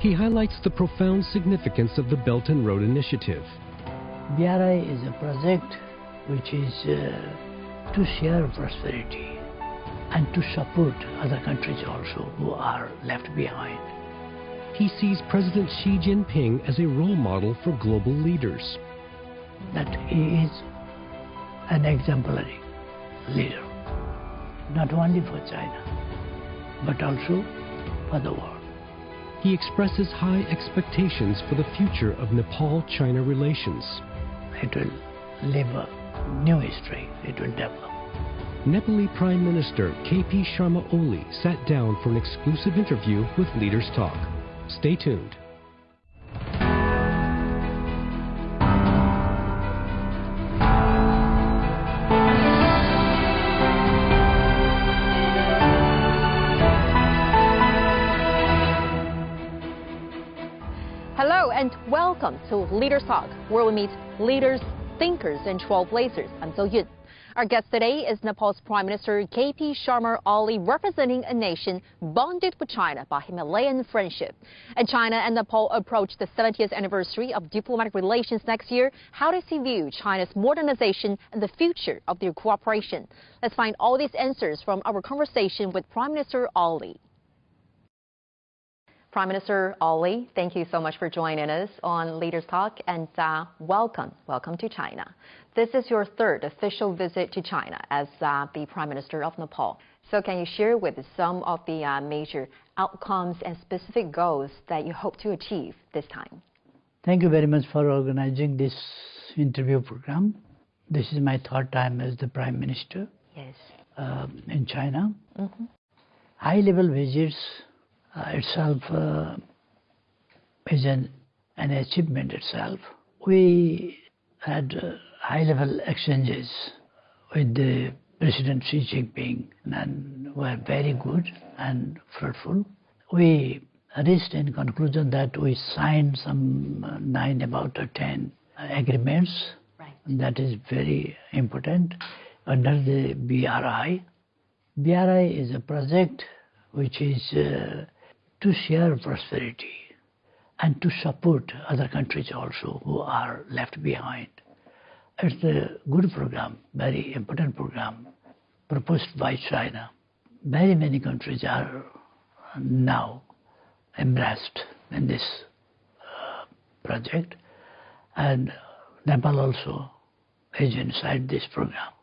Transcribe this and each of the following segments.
He highlights the profound significance of the Belt and Road Initiative. BRI is a project which is to share prosperity and to support other countries also who are left behind. He sees President Xi Jinping as a role model for global leaders. That he is an exemplary leader, not only for China, but also for the world. He expresses high expectations for the future of Nepal-China relations. It will live a new history, it will develop. Nepali Prime Minister KP Sharma Oli sat down for an exclusive interview with Leaders Talk. Stay tuned. Hello and welcome to Leaders Talk, where we meet leaders, thinkers, and trailblazers. I'm So Yun. Our guest today is Nepal's Prime Minister KP Sharma Oli, representing a nation bonded with China by Himalayan friendship. And China and Nepal approach the 70th anniversary of diplomatic relations next year. How does he view China's modernization and the future of their cooperation? Let's find all these answers from our conversation with Prime Minister Oli. Prime Minister Oli, thank you so much for joining us on Leaders Talk, and welcome to China. This is your third official visit to China as the Prime Minister of Nepal. So can you share with us some of the major outcomes and specific goals that you hope to achieve this time? Thank you very much for organizing this interview program. This is my third time as the Prime Minister in China. High-level visits itself is an achievement itself. We had high-level exchanges with the President Xi Jinping and were very good and fruitful. We reached in conclusion that we signed some 9 about 10 agreements. Right. That is very important under the BRI. BRI is a project which is to share prosperity and to support other countries also who are left behind. It's a good program, very important program proposed by China. Very many countries are now embraced in this project, and Nepal also is inside this program,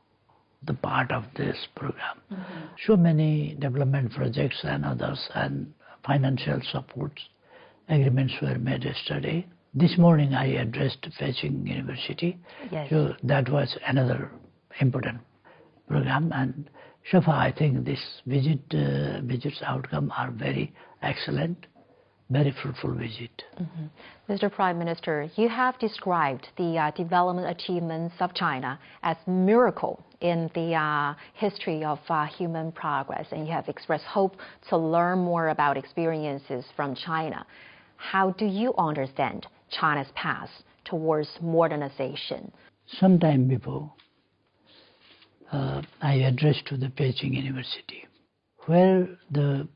the part of this program. So many development projects and others and financial support agreements were made yesterday. This morning I addressed Beijing University. Yes. So that was another important program, and so far I think this visit's outcome are very excellent, very fruitful visit. Mr. Prime Minister, you have described the development achievements of China as miracle in the history of human progress, and you have expressed hope to learn more about experiences from China. How do you understand China's path towards modernization? Some time before, I addressed to the Beijing University, where the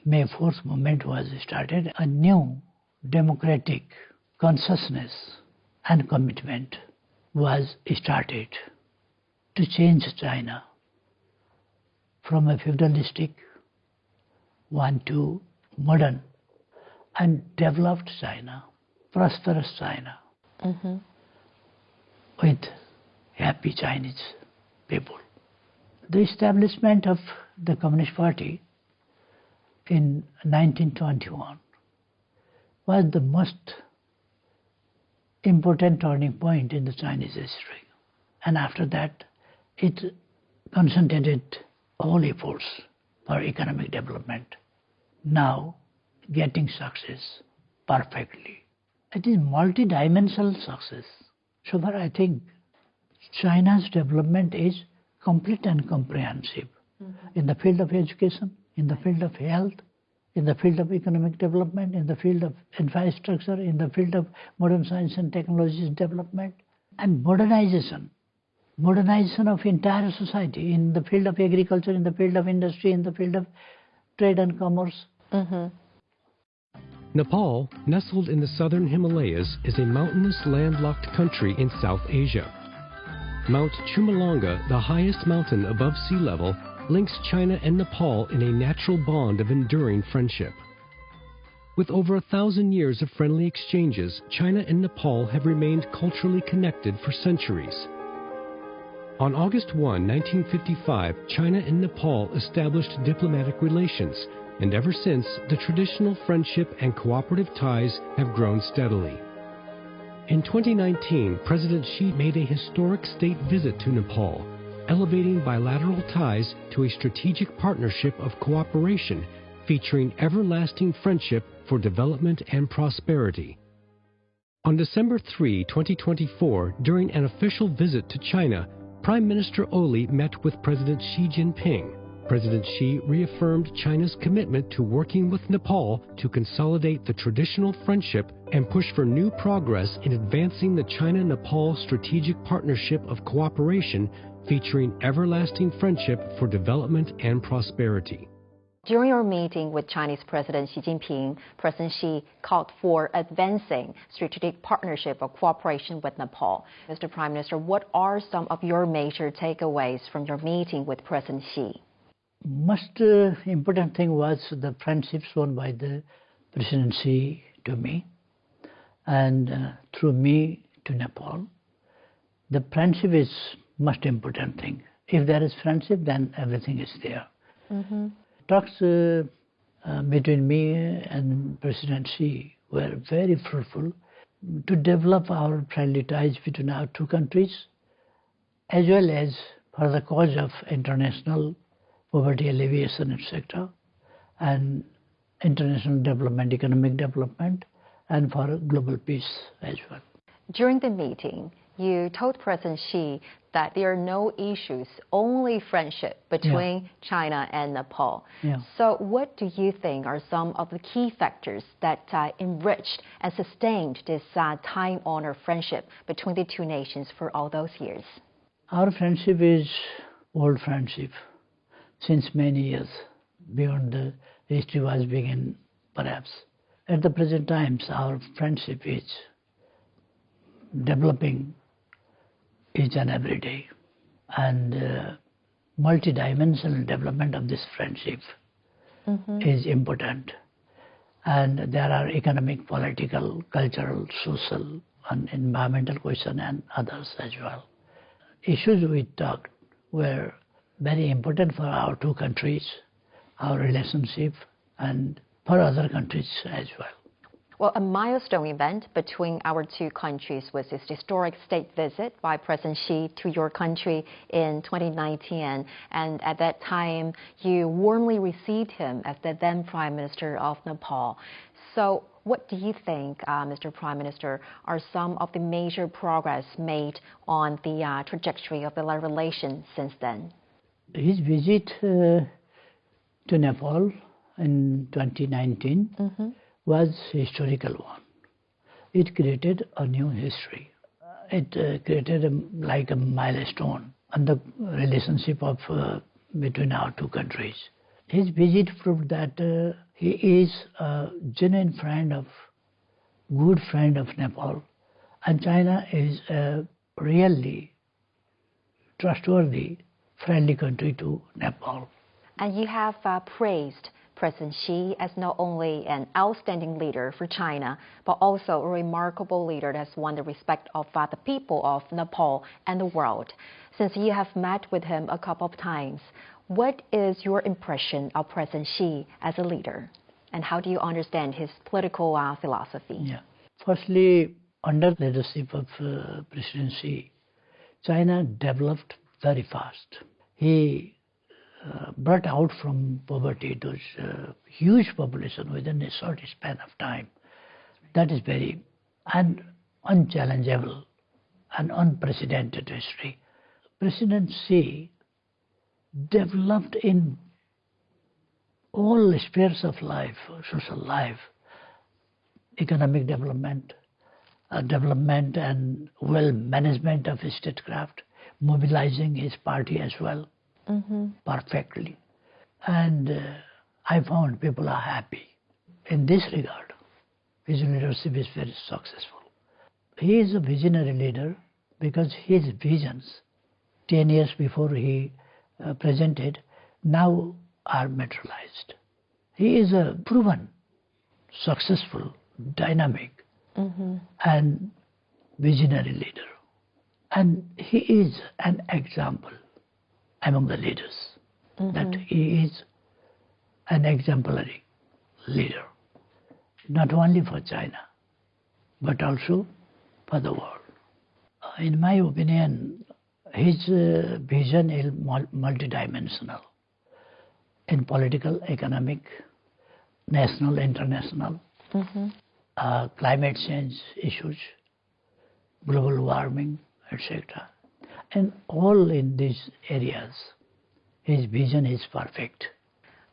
May 4th movement was started. A new democratic consciousness and commitment was started to change China from a feudalistic one to modern and developed China, prosperous China, with happy Chinese people. The establishment of the Communist Party in 1921 was the most important turning point in the Chinese history. And after that, it concentrated all efforts for economic development. Now, getting success perfectly. It is multi-dimensional success. So far, I think China's development is complete and comprehensive in the field of education, in the field of health, in the field of economic development, in the field of infrastructure, in the field of modern science and technologies development, and modernization of entire society in the field of agriculture, in the field of industry, in the field of trade and commerce. Nepal, nestled in the southern Himalayas, is a mountainous landlocked country in South Asia. Mount Chumalonga, the highest mountain above sea level, links China and Nepal in a natural bond of enduring friendship. With over 1,000 years of friendly exchanges, China and Nepal have remained culturally connected for centuries. On August 1, 1955, China and Nepal established diplomatic relations, and ever since, the traditional friendship and cooperative ties have grown steadily. In 2019, President Xi made a historic state visit to Nepal, elevating bilateral ties to a strategic partnership of cooperation featuring everlasting friendship for development and prosperity. On December 3, 2024, during an official visit to China, Prime Minister Oli met with President Xi Jinping. President Xi reaffirmed China's commitment to working with Nepal to consolidate the traditional friendship and push for new progress in advancing the China-Nepal strategic partnership of cooperation featuring everlasting friendship for development and prosperity. During your meeting with Chinese President Xi Jinping, President Xi called for advancing strategic partnership of cooperation with Nepal. Mr. Prime Minister, what are some of your major takeaways from your meeting with President Xi? Most important thing was the friendship shown by the President Xi to me and through me to Nepal. The friendship is most important thing. If there is friendship, then everything is there. Mm-hmm. Talks between me and President Xi were very fruitful to develop our friendly ties between our two countries, as well as for the cause of international poverty alleviation, etc., and international development, economic development, and for global peace as well. During the meeting, you told President Xi that there are no issues, only friendship between China and Nepal. So what do you think are some of the key factors that enriched and sustained this time-honored friendship between the two nations for all those years? Our friendship is old friendship since many years, beyond the history was begun perhaps. At the present times, our friendship is developing each and every day, and multidimensional development of this friendship is important. And there are economic, political, cultural, social, and environmental questions and others as well. Issues we talked were very important for our two countries, our relationship, and for other countries as well. Well, a milestone event between our two countries was this historic state visit by President Xi to your country in 2019. And at that time, you warmly received him as the then Prime Minister of Nepal. So what do you think, Mr. Prime Minister, are some of the major progress made on the trajectory of the relations since then? His visit to Nepal in 2019 was a historical one. It created a new history. It created like a milestone on the relationship of between our two countries. His visit proved that he is a genuine friend of, good friend of Nepal, and China is a really trustworthy, friendly country to Nepal. And you have praised President Xi as not only an outstanding leader for China, but also a remarkable leader that has won the respect of the people of Nepal and the world. Since you have met with him a couple of times, what is your impression of President Xi as a leader? And how do you understand his political philosophy? Firstly, under the leadership of President Xi, China developed very fast. He brought out from poverty those huge population within a short span of time. That is very unchallengeable and unprecedented history. President Xi developed in all spheres of life, social life, economic development, development and well management of his statecraft, mobilizing his party as well. Perfectly. And I found people are happy. In this regard, his leadership is very successful. He is a visionary leader because his visions, 10 years before he presented, now are materialized. He is a proven, successful, dynamic, and visionary leader. And he is an example among the leaders, that he is an exemplary leader, not only for China, but also for the world. In my opinion, his vision is multidimensional in political, economic, national, international, climate change issues, global warming, etc. And all in these areas, his vision is perfect.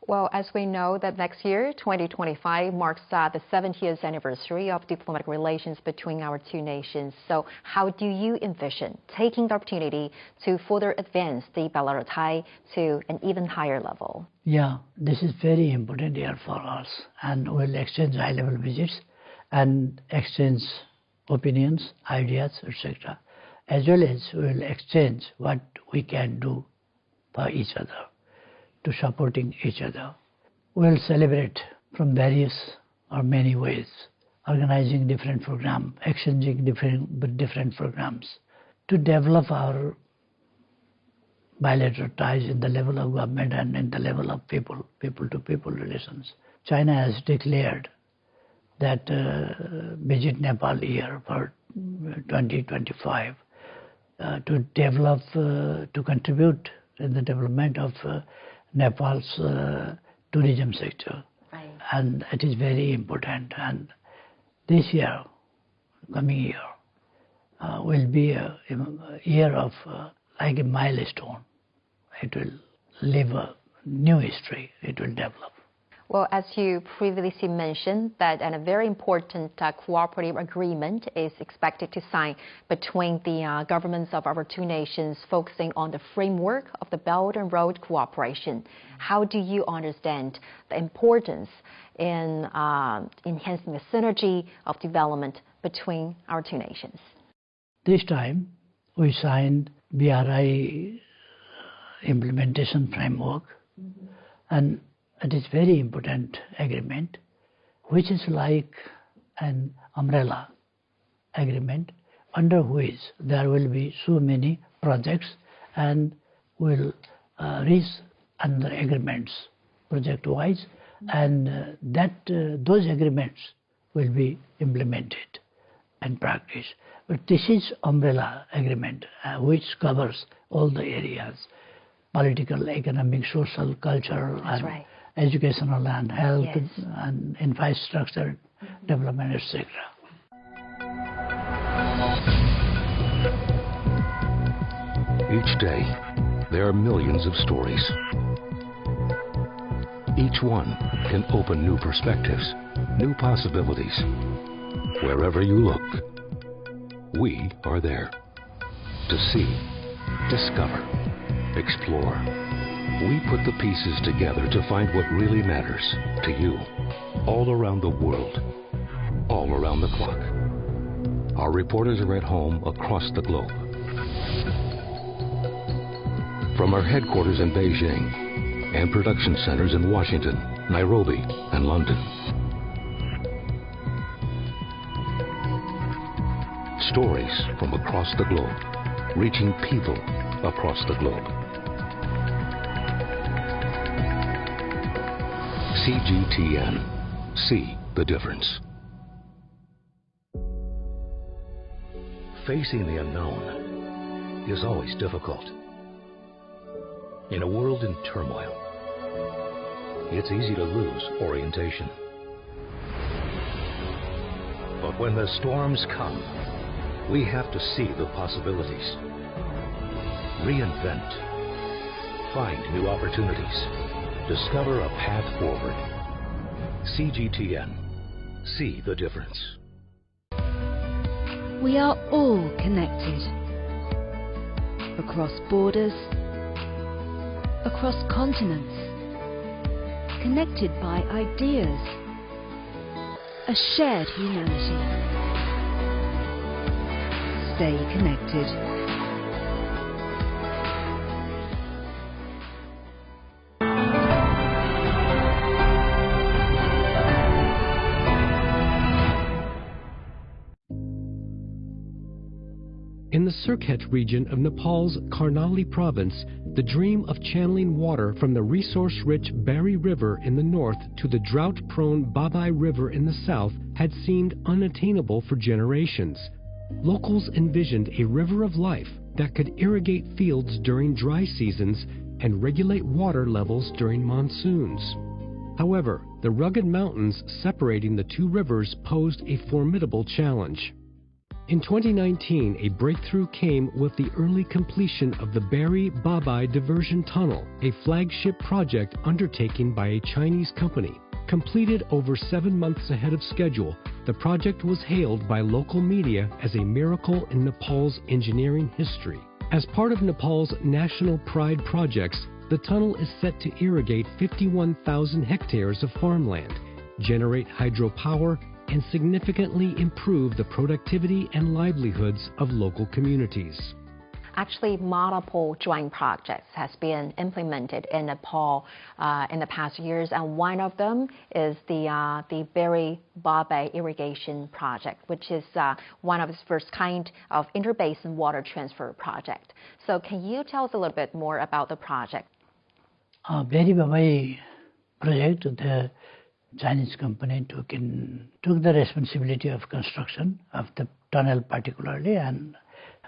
Well, as we know that next year, 2025, marks the 70th anniversary of diplomatic relations between our two nations. So how do you envision taking the opportunity to further advance the bilateral tie to an even higher level? Yeah, this is very important year for us, and we'll exchange high-level visits and exchange opinions, ideas, etc. As well as we'll exchange what we can do for each other, to supporting each other. We'll celebrate from various or many ways, organizing different programs, exchanging different programs to develop our bilateral ties in the level of government and in the level of people-to-people relations. China has declared that visit Nepal year for 2025 to develop, to contribute in the development of Nepal's tourism sector. Right. And it is very important. And this year, coming year, will be a year of like a milestone. It will live a new history. It will develop. Well, as you previously mentioned, that a very important cooperative agreement is expected to sign between the governments of our two nations, focusing on the framework of the Belt and Road cooperation. How do you understand the importance in enhancing the synergy of development between our two nations? This time, we signed BRI implementation framework, and it is very important agreement, which is like an umbrella agreement under which there will be so many projects and will reach under agreements project-wise, and those agreements will be implemented and practiced. But this is umbrella agreement which covers all the areas: political, economic, social, cultural, and right. educational, and health, Yes. and infrastructure development, etc. Each day, there are millions of stories. Each one can open new perspectives, new possibilities. Wherever you look, we are there to see, discover, explore. We put the pieces together to find what really matters to you, all around the world, all around the clock. Our reporters are at home across the globe. From our headquarters in Beijing and production centers in Washington, Nairobi, and London. Stories from across the globe, reaching people across the globe. CGTN. See the difference. Facing the unknown is always difficult. In a world in turmoil, it's easy to lose orientation. But when the storms come, we have to see the possibilities. Reinvent. Find new opportunities. Discover a path forward. CGTN. See the difference. We are all connected. Across borders, across continents, connected by ideas, a shared humanity. Stay connected. In the Sirkhet region of Nepal's Karnali province, the dream of channeling water from the resource-rich Bari River in the north to the drought-prone Babai River in the south had seemed unattainable for generations. Locals envisioned a river of life that could irrigate fields during dry seasons and regulate water levels during monsoons. However, the rugged mountains separating the two rivers posed a formidable challenge. In 2019, a breakthrough came with the early completion of the Bari-Babai Diversion Tunnel, a flagship project undertaken by a Chinese company. Completed over 7 months ahead of schedule, the project was hailed by local media as a miracle in Nepal's engineering history. As part of Nepal's National Pride projects, the tunnel is set to irrigate 51,000 hectares of farmland, generate hydropower, and significantly improve the productivity and livelihoods of local communities. Actually, multiple joint projects has been implemented in Nepal in the past years, and one of them is the Bari-Babai irrigation project, which is one of its first kind of interbasin water transfer project. So can you tell us a little bit more about the project? Bari-Babai project, the Chinese company took the responsibility of construction of the tunnel particularly, and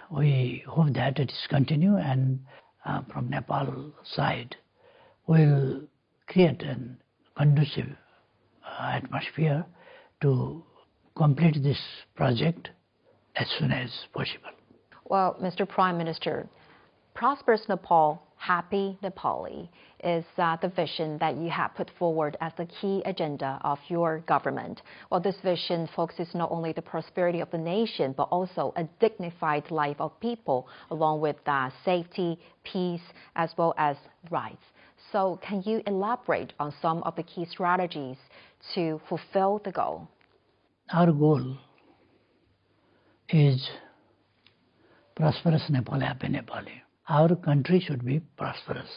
we hope that it is continue, and from Nepal side will create a conducive atmosphere to complete this project as soon as possible. Well, Mr. Prime Minister, prosperous Nepal, happy Nepali is the vision that you have put forward as the key agenda of your government. Well, this vision focuses not only the prosperity of the nation, but also a dignified life of people, along with safety, peace, as well as rights. So can you elaborate on some of the key strategies to fulfill the goal? Our goal is prosperous Nepal, happy Nepali. Our country should be prosperous.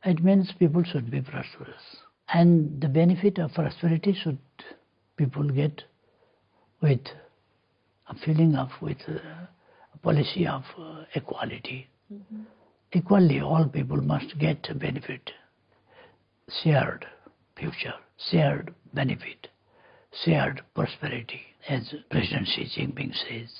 It means people should be prosperous. And the benefit of prosperity should people get with a feeling of, with a policy of equality. Mm-hmm. Equally, all people must get a benefit. Shared future, shared benefit, shared prosperity, as President Xi Jinping says.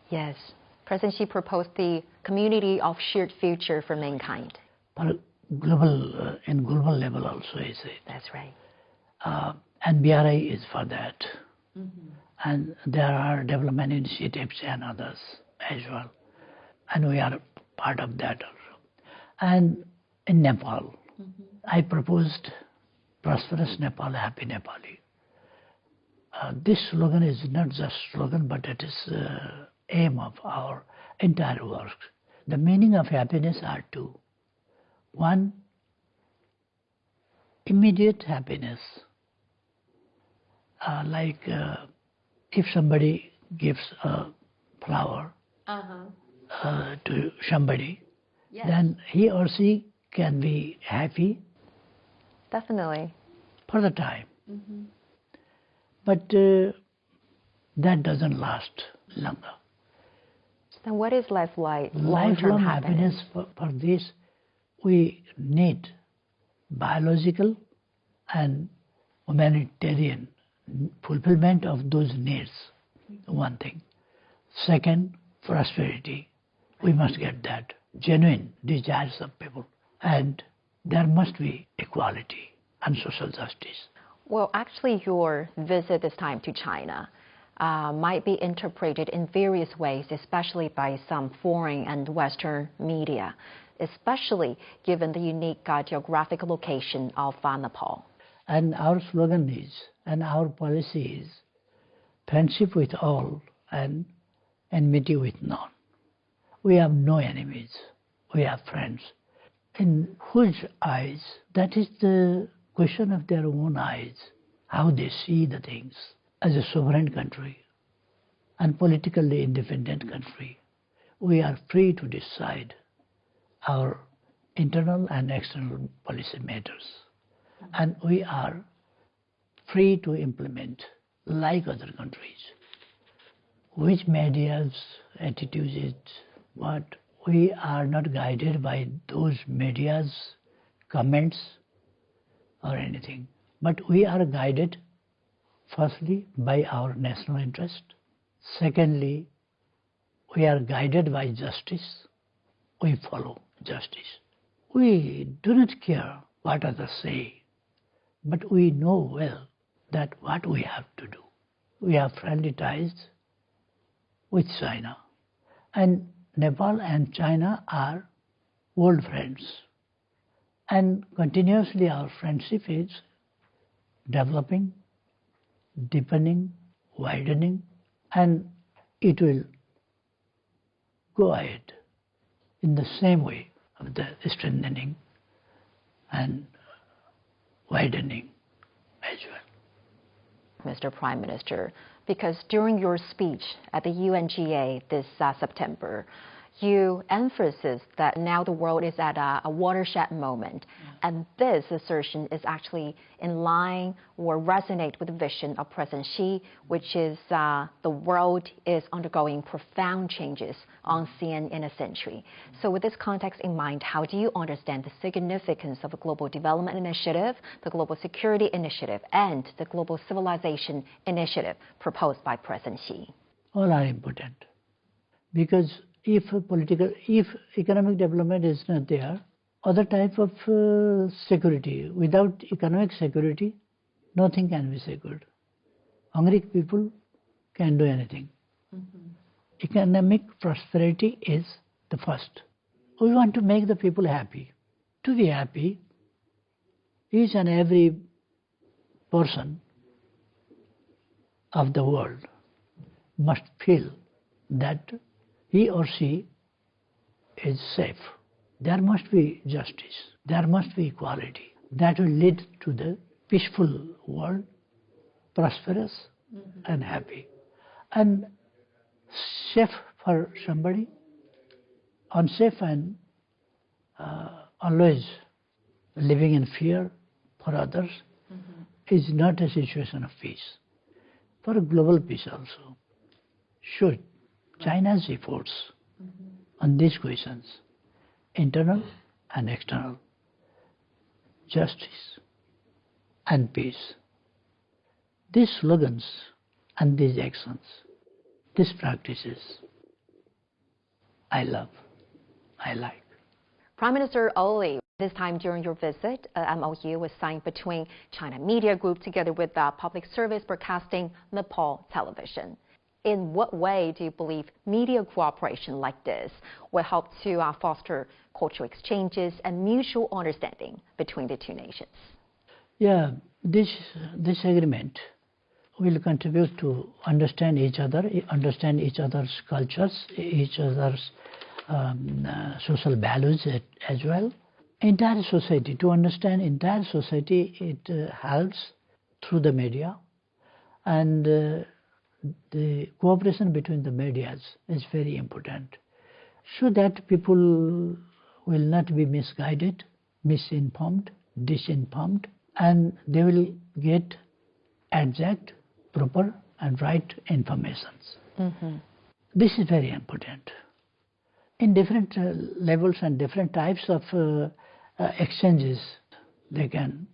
Yes. President Xi proposed the community of shared future for mankind. But global, in global level also is it. That's right. And BRI is for that. Mm-hmm. And there are development initiatives and others as well. And we are part of that also. And in Nepal, mm-hmm. I proposed prosperous Nepal, happy Nepali. This slogan is not just slogan, but it is aim of our entire work. The meaning of happiness are two. One, immediate happiness. Like if somebody gives a flower to somebody, yes, then he or she can be happy. Definitely. For the time. Mm-hmm. But that doesn't last longer. Then what is life like? Lifelong happiness for this, we need biological and humanitarian fulfillment of those needs, one thing. Second, prosperity. We must get that, genuine desires of people. And there must be equality and social justice. Well, actually, your visit this time to China might be interpreted in various ways, especially by some foreign and Western media, especially given the unique geographic location of Nepal. And our slogan is, and our policy is, friendship with all and enmity with none. We have no enemies, we have friends. In whose eyes, that is the question of their own eyes, how they see the things. as a sovereign country and politically independent country, we are free to decide our internal and external policy matters. And we are free to implement, like other countries, which media's attitudes is what. We are not guided by those media's comments or anything, but we are guided firstly by our national interest. Secondly, we are guided by justice. We follow justice. We do not care what others say, but we know well that what we have to do. We have friendly ties with China, and Nepal and China are old friends, and continuously our friendship is developing, deepening, widening, and it will go ahead in the same way of the strengthening and widening as well. Mr. Prime Minister, because during your speech at the UNGA this September, you emphasized that now the world is at a watershed moment. And this assertion is actually in line or resonate with the vision of President Xi, which is the world is undergoing profound changes unseen in a century. So with this context in mind, how do you understand the significance of a global development initiative, the global security initiative, and the global civilization initiative proposed by President Xi? All are important, because if economic development is not there, other type of security, without economic security, nothing can be secured. Hungry people can do anything. Economic prosperity is the first. We want to make the people happy. To be happy, each and every person of the world must feel that he or she is safe. There must be justice. There must be equality. That will lead to the peaceful world, prosperous and happy. And safe for somebody, unsafe and always living in fear for others is not a situation of peace. For global peace also, should China's efforts on these questions, internal and external, justice and peace, these slogans and these actions, these practices, I love, I like. Prime Minister Oli, this time during your visit, MOU was signed between China Media Group together with Public Service Broadcasting Nepal Television. In what way do you believe media cooperation like this will help to foster cultural exchanges and mutual understanding between the two nations? Yeah, this agreement will contribute to understand each other, understand each other's cultures, each other's social values as well. Entire society, to understand entire society, it helps through the media, and the cooperation between the medias is very important, so that people will not be misguided, misinformed, disinformed, and they will get exact, proper and right informations. This is very important. In different levels and different types of exchanges, they can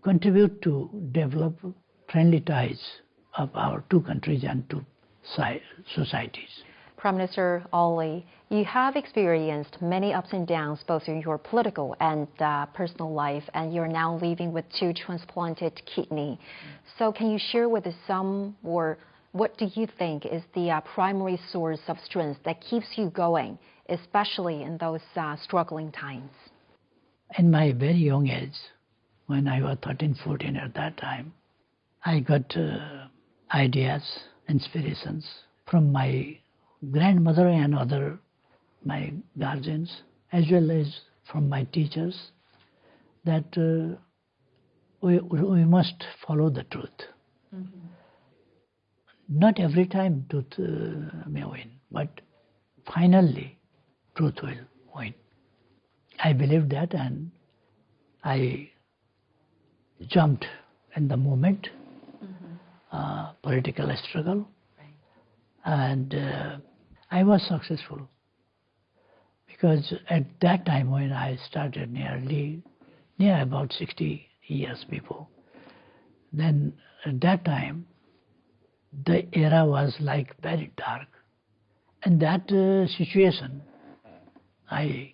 contribute to develop friendly ties of our two countries and two societies. Prime Minister Oli, you have experienced many ups and downs both in your political and personal life, and you're now living with 2 transplanted kidneys. So can you share with us some, or what do you think is the primary source of strength that keeps you going, especially in those struggling times? In my very young age, when I was 13, 14 at that time, I got ideas, inspirations from my grandmother and other my guardians, as well as from my teachers, that we must follow the truth. Not every time truth may win, but finally truth will win. I believe that, and I jumped in the moment, political struggle, and I was successful. Because at that time when I started near about 60 years before, then at that time the era was like very dark. In that situation, I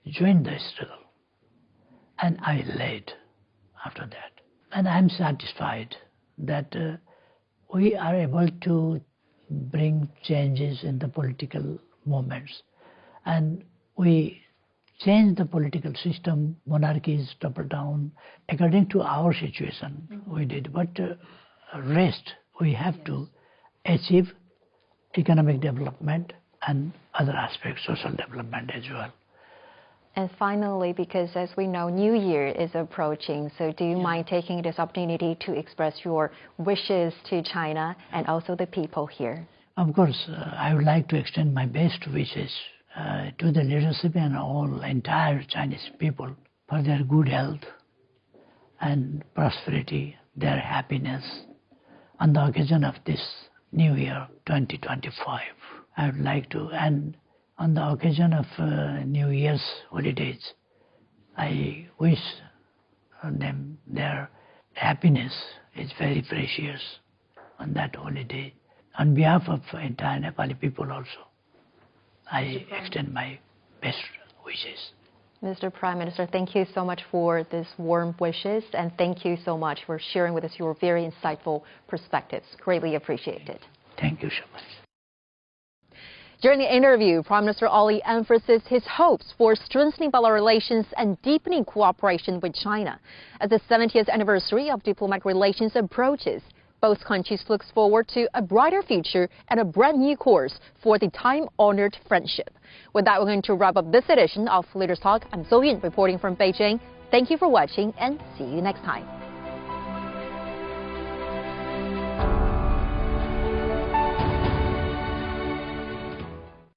joined the struggle and I led after that. And I'm satisfied that we are able to bring changes in the political movements, and we change the political system. Monarchies topple down according to our situation. We did, but rest we have to achieve economic development and other aspects, social development as well. And finally, because as we know, New Year is approaching, so do you mind taking this opportunity to express your wishes to China and also the people here? Of course, I would like to extend my best wishes to the leadership and all entire Chinese people for their good health and prosperity, their happiness on the occasion of this New Year 2025. I would like to, and on the occasion of New Year's holidays, I wish them their happiness is very precious on that holiday. On behalf of entire Nepali people also, I extend my best wishes. Mr. Prime Minister, thank you so much for this warm wishes, and thank you so much for sharing with us your very insightful perspectives. Greatly appreciated. Thank you so much. During the interview, Prime Minister Oli emphasized his hopes for strengthening bilateral relations and deepening cooperation with China. As the 70th anniversary of diplomatic relations approaches, both countries look forward to a brighter future and a brand new course for the time-honored friendship. With that, we're going to wrap up this edition of Leaders Talk. I'm So Yun reporting from Beijing. Thank you for watching and see you next time.